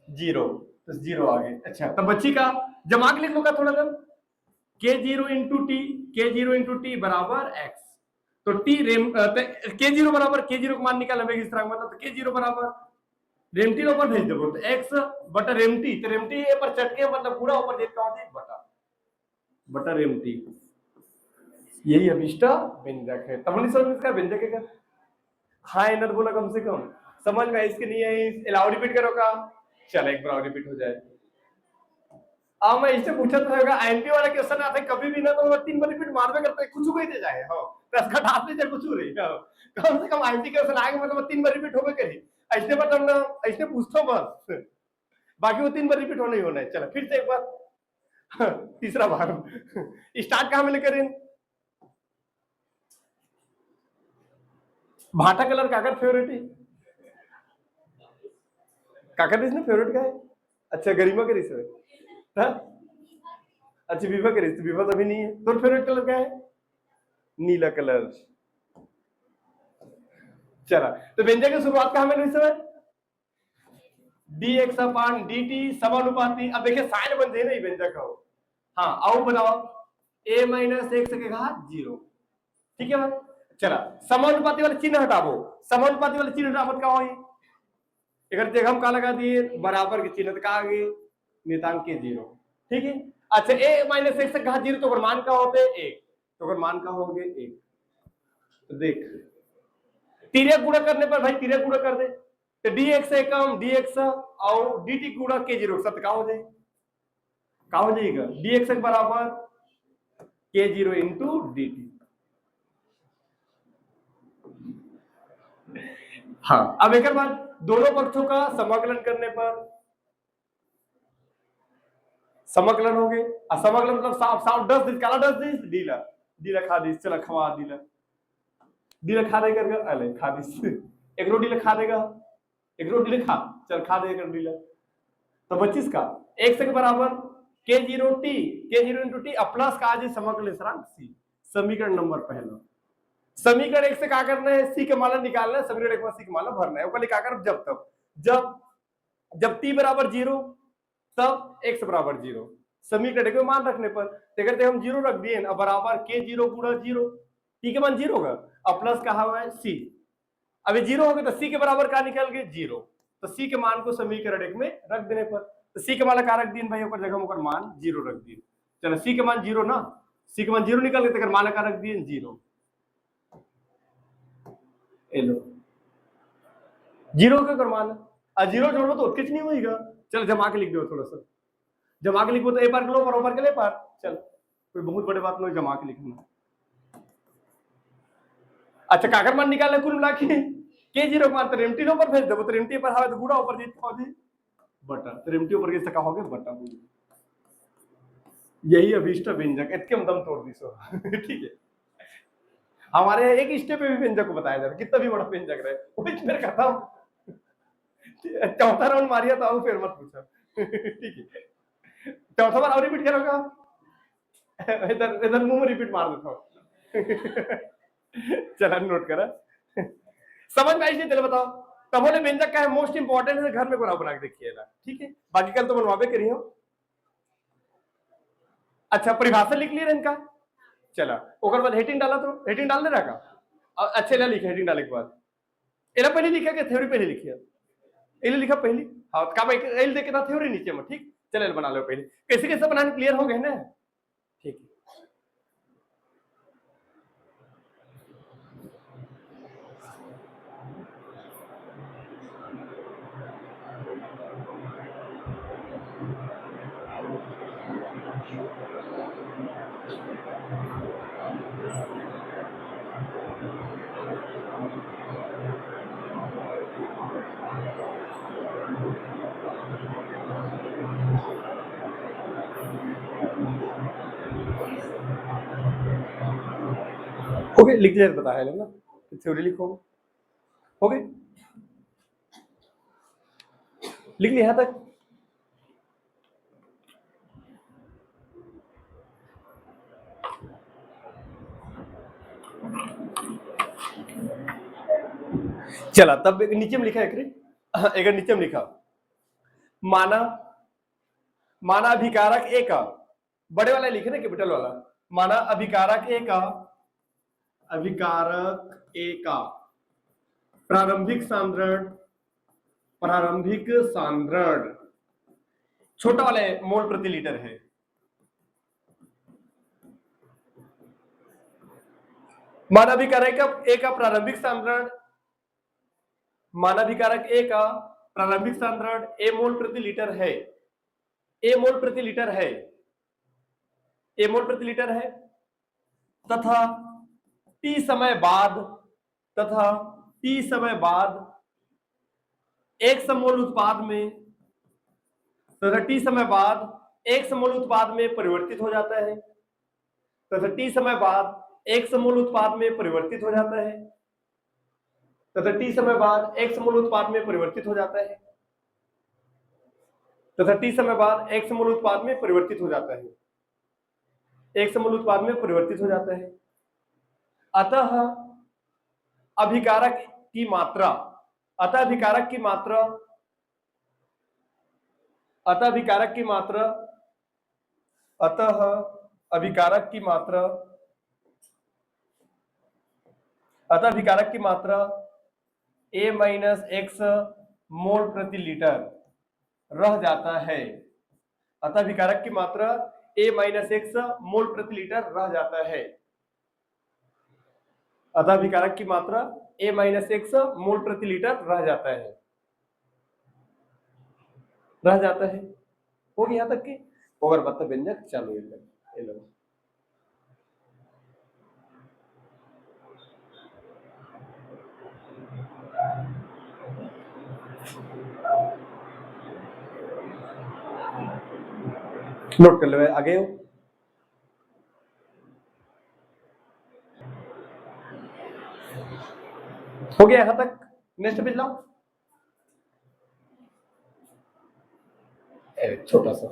जीरो, तो जीरो आ गए। अच्छा तो बच्ची का जमा के लिख लो का थोड़ा सा, के जीरो इंटू टी, के जीरो इंटू टी बराबर एक्स, तो टी रेम के जीरो बराबर के जीरो का मान निकाल हमें इस तरह मतलब, तो के जीरो बराबर रेमटी ऊपर भेज दो तो एक्स बटा रेमटी, तो रेमटी पर चटके मतलब पूरा ऊपर देख का बटा बटा रेमटी, यही अभिष्टा व्यंजक है। तब नहीं समझ इसका व्यंजक है क्या, हाँ एनर बोला कम से कम समझ में, इसके नहीं है अलाउ रिपीट करो का, चलो एक बार और रिपीट हो जाए। अब मैं इससे पूछा तो होगा आईएमपी वाला क्वेश्चन आता है कभी भी ना तो 3 बार रिपीट मारबे करते हैं, कुछ कोई दे जाए हां तो इसका ढाप ले कुछ रही कम से कम आईएमपी क्वेश्चन आएगा मतलब 3 बार रिपीट होबे करी। ऐसे बात हम ना ऐसे पूछतो बस, बाकी वो 3 बार रिपीट होना ही होना है। चलो फिर से एक बार तीसरा बार स्टार्ट कहां में लेकर इन भाटा कलर काकर फेवरेट है काकर इसने फेवरेट का है। अच्छा गरिमा के रिश्ते हाँ अच्छा विभा के रिश्ते विभा तो अभी नहीं है तो फेवरेट कलर क्या है नीला कलर। चला तो व्यंजक की शुरुआत कहां में इस समय dx अपान dt समानुपाती। अब देखिए साइन बन जाए ना व्यंजक का हाँ आओ बनाओ a माइनस एक्स के घात 0 ठीक है भाई। चला समानुपाती वाले चिन्ह हटाओ समानुपाती वाले चिन्ह हटावत का होई अगर जगह हम का लगा दिए बराबर के चिन्ह का आगे नियतांक के 0 ठीक है। अच्छा a माइनस एक्स के घात 0 तो मान का होते 1 तो मान का होगे 1 तो देख तिर्यक गुणा करने पर भाई तिर्यक गुणा कर दे तो dx से कम dx और dt गुणा के 0 सत्य का हो जाएगा dx के बराबर के 0 इंटू dt। हाँ अब एक बार दोनों पक्षों का समाकलन करने पर समाकलन हो गए समाकलन मतलब साफ साफ 10 दिन काला 10 दिन डीला डीला खा दी चला खवा डीला डीला खा दे करके अले खा दी एक रोटी ले खा देगा एक रोटी ले खा चल खा देगा डीला तो 25 का x के बराबर k0 t k0 into t plus का आज समाकलन स्थिरांक c समीकरण नंबर पहला। समीकरण एक से क्या करना है सी के माला निकालना है समीकरण एक में सी के माला भरना है ऊपर लिखा कर जब तक जब t बराबर 0 तब x बराबर 0 समीकरण एक में मान रखने पर अगर हम 0 रख दिए ना बराबर k0 गुणा 0 t के मान 0 होगा और प्लस कहा हुआ है c अभी 0 हो गया तो c के बराबर क्या निकल गए 0 तो c के मान को समीकरण एक में रख देने पर तो c के माला क्या रख दिए भाई ऊपर जगह ऊपर मान 0 रख दिए चलो c के मान 0 ना c के मान 0 निकल गए तो माला क्या रख दिए 0 लो 0 का कर मान 0 जोड़ो तो कुछ नहीं होगा चल जमा के लिख दो थोड़ा सा जमा के लिखो तो ए पार के लो बराबर के ले पार चल कोई बहुत बड़ी बात नहीं जमा के लिखना। अच्छा काकर मान निकालना कुल मिला के 0 मान तो रेमटी लो पर भेज दो तो रेमटी पर हावे तो गुणा ऊपर जीत हो जी बटा तो रेमटी ऊपर के सका होगे बटा यही अभिष्ट व्यंजक इतके दम तोड़ दी सो ठीक है। हमारे एक स्टेप पे भी व्यंजक को बताया जाता है कितना भी बड़ा व्यंजक रहे वो मेरे कहता हूं चौथा राउंड मारिया तो फिर मत पूछो ठीक है चौथा बार और रिपीट करोगा इधर इधर मुंह में रिपीट मार देता हूं चला नोट करा समझ में आई नहीं चलो बताओ तब बोले व्यंजक का है मोस्ट इंपॉर्टेंट है घर में बना के देखिएगा ठीक है बाकी कल तो बनवाबे करिए। अच्छा परिभाषा लिख लिया इनका चला ओकर बाद हेडिंग डाला तो हेडिंग डाल दे रहा का अच्छे ला लिखे हेडिंग डालने के बाद एला पहले लिखा के थ्योरी पहले लिखिए एले लिखा पहले हां का भाई एल देखे था थ्योरी नीचे में ठीक चले बना लो पहले कैसे कैसे बनाने क्लियर हो गए ना ठीक है। ओके लिख लिया बताया ना थ्योरी लिखो ओके लिख लिया तक चला तब नीचे में लिखा है एक नीचे में लिखा माना माना अभिकारक ए का बड़े वाला लिखे ना कैपिटल वाला माना अभिकारक ए का प्रारंभिक सांद्रण छोटा वाले मोल प्रति लीटर है मानविकारक ए का प्रारंभिक सांद्रण मानविकारक ए का प्रारंभिक सांद्रण ए मोल प्रति लीटर है ए मोल प्रति लीटर है, ए मोल प्रति लीटर है, तथा टी समय बाद, तथा टी समय बाद एक सममोल उत्पाद में, तथा टी समय बाद एक सममोल उत्पाद में परिवर्तित हो जाता है, तथा टी समय बाद एक सममोल उत्पाद में परिवर्तित हो जाता है, तथा टी समय बाद एक सममोल उत्पाद में परिवर्तित हो जाता है, तथा टी समय बाद एक सममोल उत्पाद में परिवर्तित हो जाता है, एक सममोल उत्पाद में परिवर्तित हो जाता है। अतः अभिकारक की मात्रा, अतः अभिकारक की मात्रा, अतः अभिकारक की मात्रा, अतः अभिकारक की मात्रा, अतः अभिकारक की मात्रा a माइनस एक्स मोल प्रति लीटर रह जाता है। अतः अभिकारक की मात्रा a माइनस एक्स मोल प्रति लीटर रह जाता है। अतः अभिकारक की मात्रा a माइनस एक्स मोल प्रति लीटर रह जाता है, रह जाता है। हो गया यहाँ तक कि ओवर बत्ता व्यंजक चालू है। नोट कर लो, आगे हो गया यहां तक। नेक्स्ट पेज लाओ, छोटा सा